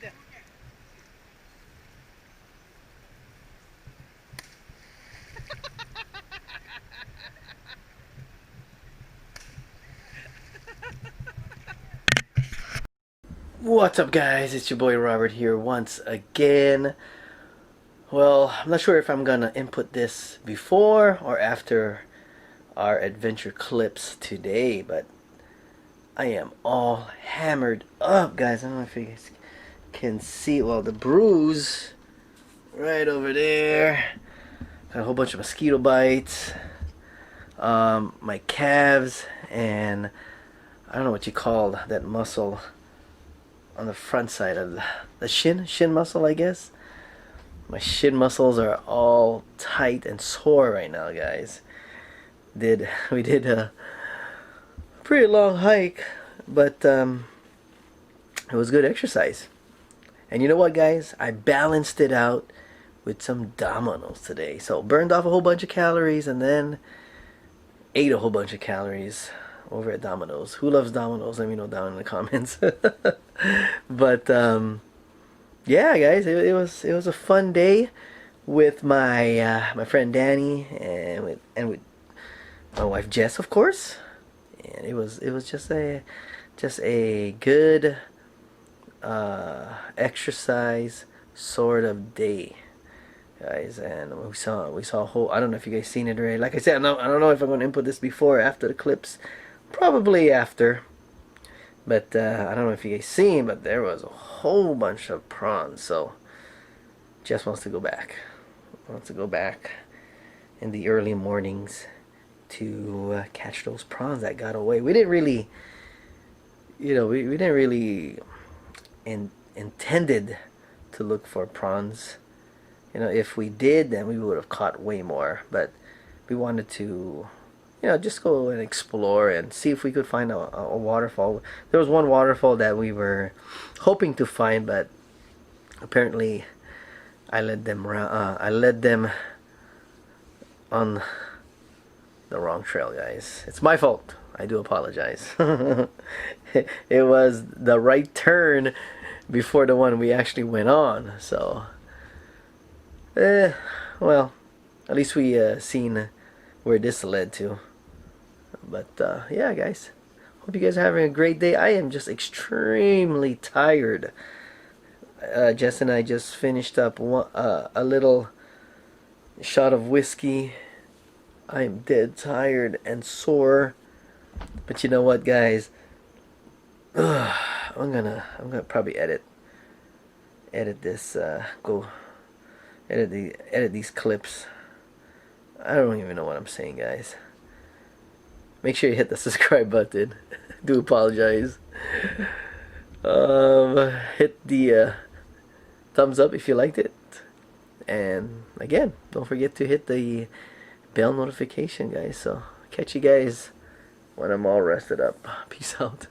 right there. What's up, guys? It's your boy Robert here once again. Well, I'm not sure if I'm gonna input this before or after our adventure clips today, but I am all hammered up, guys. I don't know if you guys can see, well, the bruise right over there. Got a whole bunch of mosquito bites. My calves, and I don't know what you call that muscle on the front side of the shin muscle, I guess. My shin muscles are all tight and sore right now, guys. We did a pretty long hike, but it was good exercise. And you know what, guys? I balanced it out with some Domino's today. So burned off a whole bunch of calories and then ate a whole bunch of calories over at Domino's. Who loves Domino's? Let me know down in the comments. But yeah, guys, it was a fun day with my my friend Danny and with my wife Jess, of course. And it was just a good exercise sort of day, guys. And we saw a whole, I don't know if you guys seen it already. Like I said, I don't know if I'm going to input this before or after the clips. Probably after. But I don't know if you guys seen, but there was a whole bunch of prawns. So Jess wants to go back. In the early mornings to catch those prawns that got away. We didn't really, we didn't really intended to look for prawns. If we did, then we would have caught way more. But we wanted to, just go and explore and see if we could find a waterfall. There was one waterfall that we were hoping to find, but apparently I led them on the wrong trail, guys. It's my fault. I do apologize. It was the right turn before the one we actually went on. So, well, at least we seen where this led to. But yeah, guys, hope you guys are having a great day. I am just extremely tired. Jess and I just finished up a little shot of whiskey. I am dead tired and sore. But you know what, guys? I'm gonna probably edit this. Go edit these clips. I don't even know what I'm saying, guys. Make sure you hit the subscribe button. Do apologize. Hit the thumbs up if you liked it. And again, don't forget to hit the bell notification, guys. So catch you guys when I'm all rested up. Peace out.